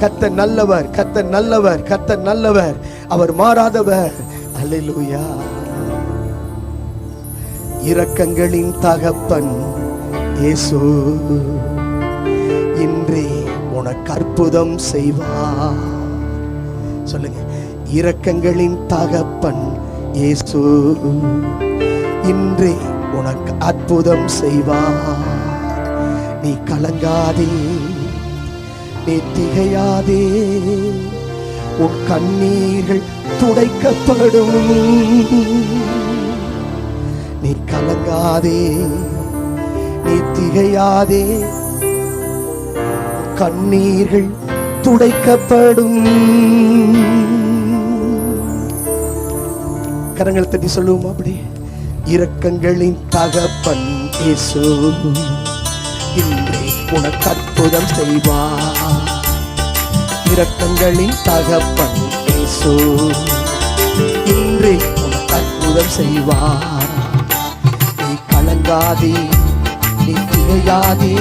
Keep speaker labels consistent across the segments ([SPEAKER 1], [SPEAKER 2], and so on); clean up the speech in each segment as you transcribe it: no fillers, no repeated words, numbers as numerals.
[SPEAKER 1] கர்த்தர் நல்லவர், கர்த்தர் நல்லவர், கர்த்தர் நல்லவர், அவர் மாறாதவர். அல்லேலூயா. இரக்கங்களின் தகப்பன் இயேசு இன்றே உனக்கு அற்புதம் செய்வார். சொல்லுங்க, இரக்கங்களின் தகப்பன் இயேசு இன்றே உனக்கு அற்புதம் செய்வார். நீ கலங்காதே, நீ திகையாதே, உன் கண்ணீர்கள் துடைக்கப்படும். நீ கலங்காதே, நீ திகையாதே, கண்ணீர்கள் துடைக்கப்படும். கரங்களை தட்டி சொல்லுவோம் அப்படி. இரக்கங்களின் தகப்பன் இயேசு இன்றே உனக்கு அற்புதம் செய்வார். இரக்கங்களின் தகப்பன் இயேசு இன்றே உனக்கு அற்புதம் செய்வார். நீ கலங்காதே, நீ திகையாதே,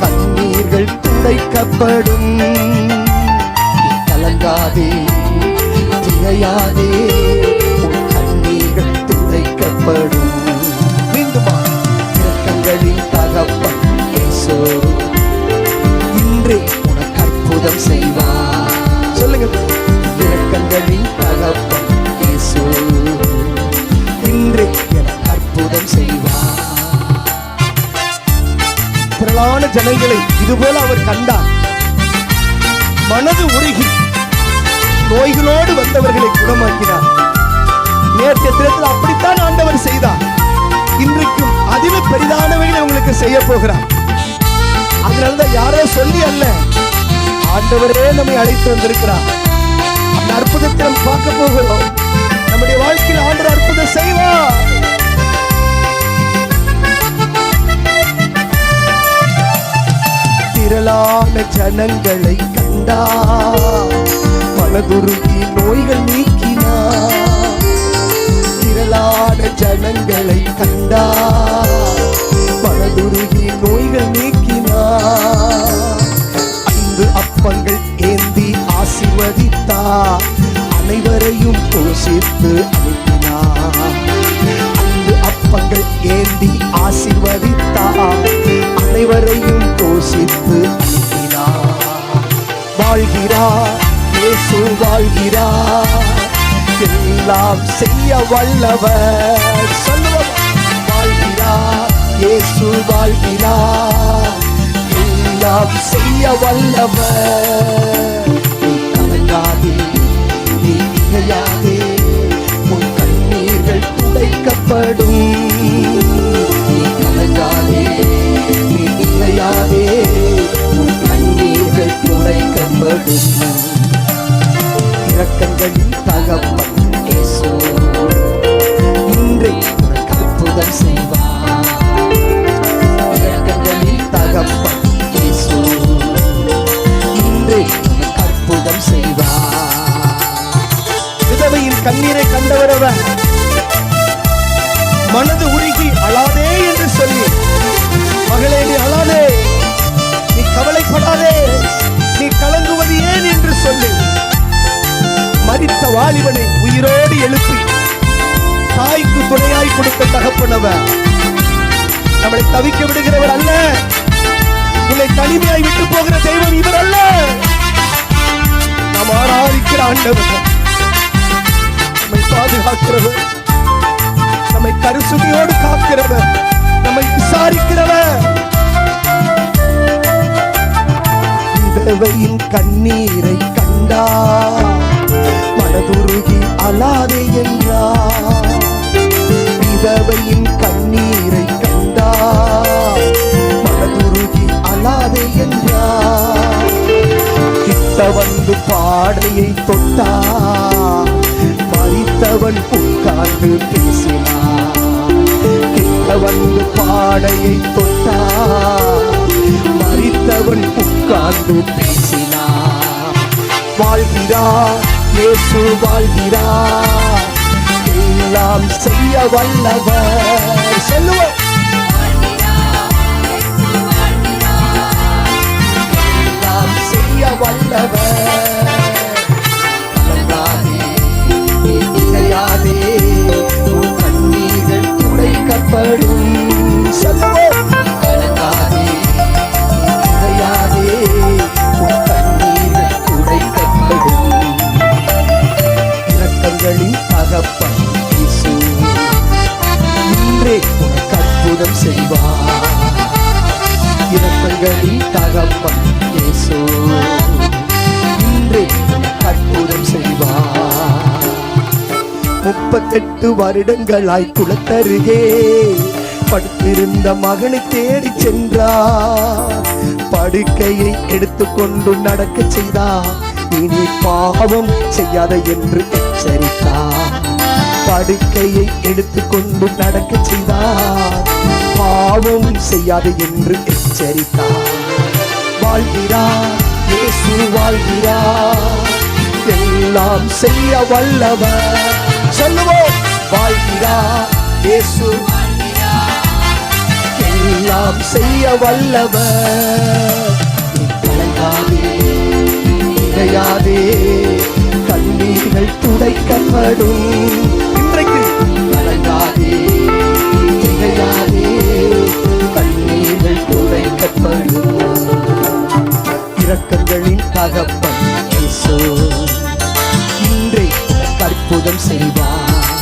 [SPEAKER 1] கண்ணீர்கள் துடைக்கப்படும். நீ கலங்காதே, திகையாதே, உன் கண்ணீர்கள் துடைக்கப்படும். மீண்டுமா, இரக்கங்களின் தகப்பன் இயேசு இன்றே உனக்கு அற்புதம் செய்வார். சொல்லுங்க, இரக்கங்களின் தகப்பன் இயேசு இன்றே எனக்கு அற்புதம் செய்வார். திரளான ஜனங்களை இதுபோல அவர் கண்டார். மனது உருகி நோய்களோடு வந்தவர்களை குணமாக்கினார். நேற்றைய தினத்தில் அப்படித்தான் ஆண்டவர் செய்தார். இன்றைக்கும் அதிலும் பெரிதானவைகளை உங்களுக்கு செய்ய போகிறார். அதனாலதான் யாரோ சொல்லி அல்ல, ஆண்டவரே நம்மை அழைத்து வந்திருக்கிறார். அந்த அற்புதத்தை நாம் பார்க்க போகிறோம். நம்முடைய வாழ்க்கையில் ஆண்டவர் அற்புதம் செய்வார். திரளான ஜனங்களை கண்டார், மனதுருகி நோய்கள் நீக்கினார். திரளான ஜனங்களை கண்டார், மனதுருகி நோய்கள் நீக்கினார். 5 அப்பங்கள் ஏந்தி ஆசீர்வதித்தார், அனைவரையும் போஷித்து அனுப்பினார். 5 அப்பங்கள் ஏந்தி ஆசீர்வதித்தார், அனைவரையும் போஷித்து அனுப்பினார். வாழ்கிறார் இயேசு, வாழ்கிறார், எல்லாம் செய்ய வல்லவர். சொல்லுவோம், வாழ்கிறார் இயேசு, வாழ்கிறார், எல்லாம் செய்ய வல்லவர். நீ கலங்காதே, நீ திகையாதே, உன் கண்ணீர்கள் துடைக்கப்படும். நீ கலங்காதே, நீ திகையாதே, உன் கண்ணீர்கள் துடைக்கப்படும். இரக்கங்களின் தகப்பன் இயேசு இன்றே உனக்கு அற்புதம் செய்வார். இரக்கங்களின் தகப்பன் இயேசு இன்றே உனக்கு அற்புதம் செய்வார். விதவையின் கண்ணீரை கண்டவரவர் மனது உருகி அழாதே என்று சொல்லி, மகளே நீ அழாதே, நீ கவலைப்படாதே, நீ கலங்குவது ஏன் என்று சொல்லி மரித்த வாலிபனை உயிரோடு எழுப்பி தாய்க்கு துணையாய் கொடுத்த தகப்பனவர். நம்மளை தவிக்க விடுகிறவர் அல்ல, உன்னை தனிமையாய் விட்டு போகிற தெய்வம் இவர் அல்ல. நாம் ஆராதிக்கிற ஆண்டவர், நம்மை பாதுகாக்கிறவர், நம்மை கருசுமையோடு காக்கிறவர், நம்மை விசாரிக்கிறவர். விதவையின் கண்ணீரை கண்டார், மனதுருகி அழாதே என்றார். விதவையின் கண்ணீரை கண்டார், மனதுருகி அழாதே என்றார். கிட்ட வந்து பாடையை தொட்டார், மரித்தவன் உட்கார்ந்து பேசினார். கிட்ட வந்து பாடையை தொட்டார், மரித்தவன் உட்கார்ந்து பேசினார். வாழ்கிறார் இயேசு, வாழ்கிறார், எல்லாம் செய்ய வல்லவர். சொல்லுவோம், எல்லாம் செய்ய வல்லவர். தகப்பன் இயேசு இன்று அற்புதம் செய்வார். 38 வருடங்களாய் குளத்தருகே படுத்திருந்த மகனை தேடி சென்றார். படுக்கையை எடுத்துக்கொண்டு நடக்க செய்தார். இனி பாவம் செய்யாத என்று எச்சரித்தார். படுக்கையை எடுத்துக்கொண்டு நடக்க செய்தார். பாவம் செய்யாது என்று எச்சரித்தார். வாழ்கிறார் இயேசு வாழ்கிறார், எல்லாம் செய்ய வல்லவர். சொல்லுவோம், வாழ்கிறார் இயேசு எல்லாம் செய்ய வல்லவர். கலங்காதே இடையாதே, கண்ணீர்கள் துடைக்கப்படும். இன்றைக்கு கலங்காதே இடையாதே, கண்ணீர்கள் துடைக்கப்படும். இரக்கங்களின் தகப்பன் இயேசு இன்றை அற்புதம் செய்வார்.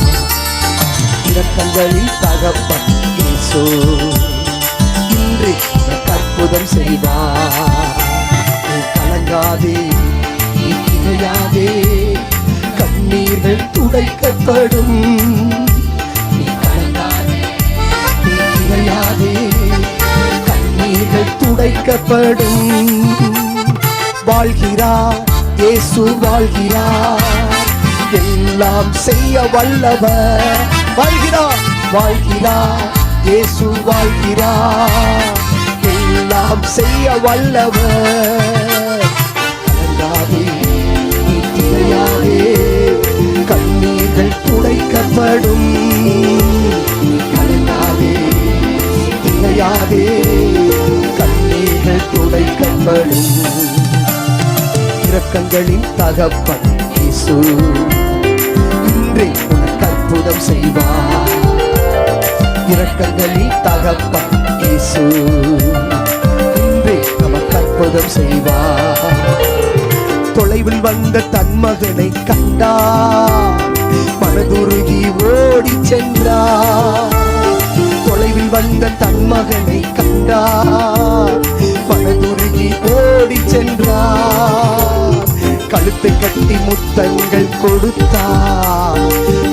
[SPEAKER 1] இரக்கங்களின் தகப்பன் இயேசு இன்று அற்புதம் செய்வார். கலங்காதே இடையாதே, கண்ணீர்கள் துடைக்கப்படும். கலங்காதே இடையாதே, கண்ணீர்கள் துடைக்கப்படும். வாழ்கிறார் இயேசு வாழ்கிறார், எல்லாம் செய்ய வல்லவர். வாழ்கிறார் வாழ்கிறார் இயேசு வாழ்கிறார், எல்லாம் செய்ய வல்லவர். கலங்காதே இடையாதே, கண்ணீர்கள் துடைக்கப்படும். கலங்காதே இடையாதே, கண்ணீர்கள் துடைக்கப்படும். இரக்கங்களின் தகப்பன் இயேசு இன்றே உனக்கு அற்புதம் செய்வார். இரக்கங்களின் தகப்பன் இயேசு இன்றே நமக்கு அற்புதம் செய்வார். தொலைவில் வந்த தன் மகனை கண்டார், மனதுருகி ஓடி சென்றார். தொலைவில் வந்த தன் மகனை கண்டார், மனதுருகி ஓடி சென்றார். கழுத்தை கட்டி முத்தங்கள் கொடுத்தார்,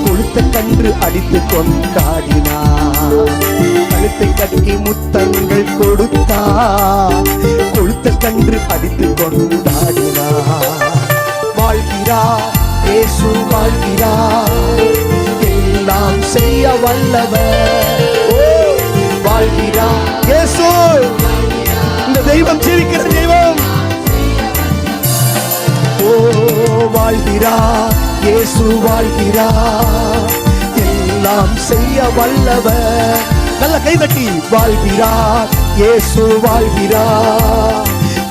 [SPEAKER 1] கொழுத்த கன்று அடித்து கொண்டாடினார். கழுத்தை கட்டி முத்தங்கள் கொடுத்தார், கொழுத்த கன்று அடித்து கொண்டாடினார். வாழ்கிறார் இயேசு வாழ்கிறார், எல்லாம் செய்ய வல்லவர். வாழ்கிறார் இயேசு, இந்த தெய்வம் ஜீவிக்கிற தெய்வம். ஓ வாழ்கிறார் இயேசு வாழ்கிறார், எல்லாம் செய்ய வல்லவர். நல்ல கைதட்டி, வாழ்கிறார் இயேசு வாழ்கிறார்,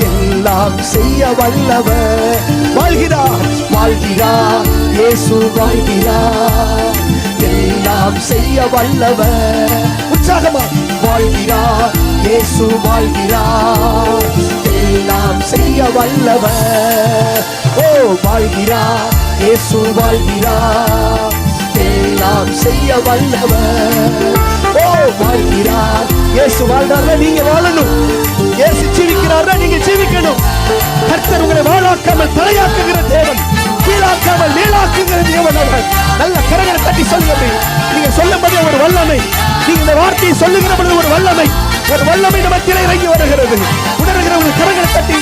[SPEAKER 1] எல்லாம் செய்ய வல்லவர். வாழ்கிறார் வாழ்கிறார் இயேசு வாழ்கிறார், எல்லாம் செய்ய வல்லவர். உற்சாகமா, வாழ்கிறார் இயேசு வாழ்கிறார், எல்லாம் செய்ய வல்லவர். ஓ வாழ்கிறார் இயேசு வாழ்கிறார், எல்லாம் செய்ய வல்லவர். ஓ வாழ்கிறார் இயேசு வாழ்றாரு, நீங்க வாழணும். இயேசு ஜீவிக்கிறாரு, நீங்க ஜீவிக்கணும். கர்த்தர் உங்களை வாழாக்காமல் தலையாக்குகிற தேவன், கீழாக்காமல் மேலாக்குகிற தேவன் அவர். நல்ல கரங்களை தட்டி சொல்லுங்க. நீங்க சொல்லும்போது ஒரு வல்லமை, நீங்க இந்த வார்த்தையை சொல்லுகிற பொழுது ஒரு வல்லமை, ஒரு வல்லமை நமக்கு இறங்கி வருகிறது. உணர்கிற ஒரு கரங்களை தட்டி,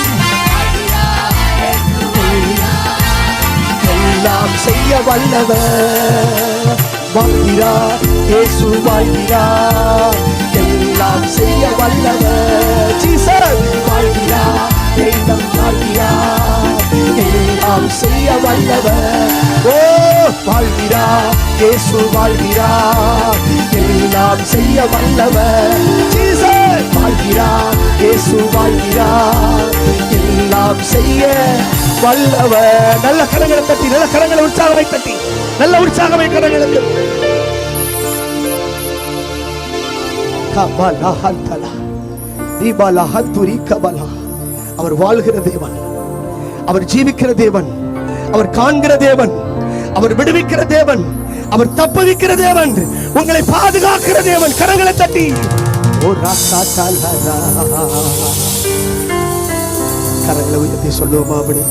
[SPEAKER 1] எல்லாம் செய்ய வல்லவர். வாழ்கிறார் இயேசு வாழ்கிறார், எல்லாம் செய்ய வல்லவர். ஜீசஸ் வாழ்கிறார், எல்லாம் வாழ்கிறார், எல்லாம் செய்ய வல்லவர். ஓ வாழ்கிறார் இயேசு வாழ்கிறார், எல்லாம் செய்ய வல்லவர். ஜீசஸ் வாழ்கிறார், இயேசு வாழ்கிறார், எல்லாம் செய்ய வல்லவர். நல்ல கரங்களை தட்டி, நல்ல கரங்களை உற்சாகமை தட்டி, நல்ல உற்சாகமை கரங்களுக்கு. அவர் வாழ்கிற தேவன், அவர் ஜீவிக்கிற தேவன், அவர் காண்கிற தேவன், அவர் விடுவிக்கிற தேவன், அவர் தப்புவிக்கிற தேவன், உங்களை பாதுகாக்கிற தேவன். கரங்களை தட்டி, ஓ ராசா கரங்களை உயர்த்தி சொல்லுவோமா? அப்படி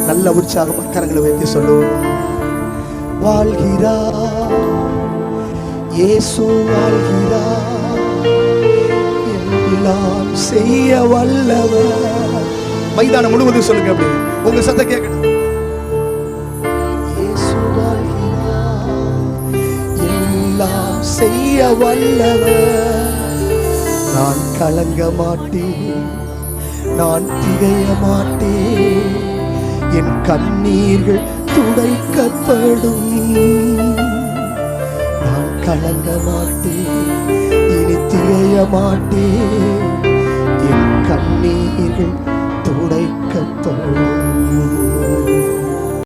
[SPEAKER 1] நல்ல உற்சாகமா கரங்களை உயர்த்தி சொல்லுவோமா? வாழ்கிறார் இயேசு வாழ்கிறார், எல்லாம் செய்ய வல்லவர். மைதானம் முழுவதும் சொல்லுங்க, அப்படி உங்க சத்தம் கேட்கணும். இயேசு வாழ்கிறார், எல்லாம் செய்ய வல்லவர். நான் கலங்க மாட்டேன், நான் திகைய மாட்டேன், என் கண்ணீர்கள் துடைக்கப்படும். நான் கலங்க மாட்டேன், இனி திகைய மாட்டேன், என் கண்ணீர்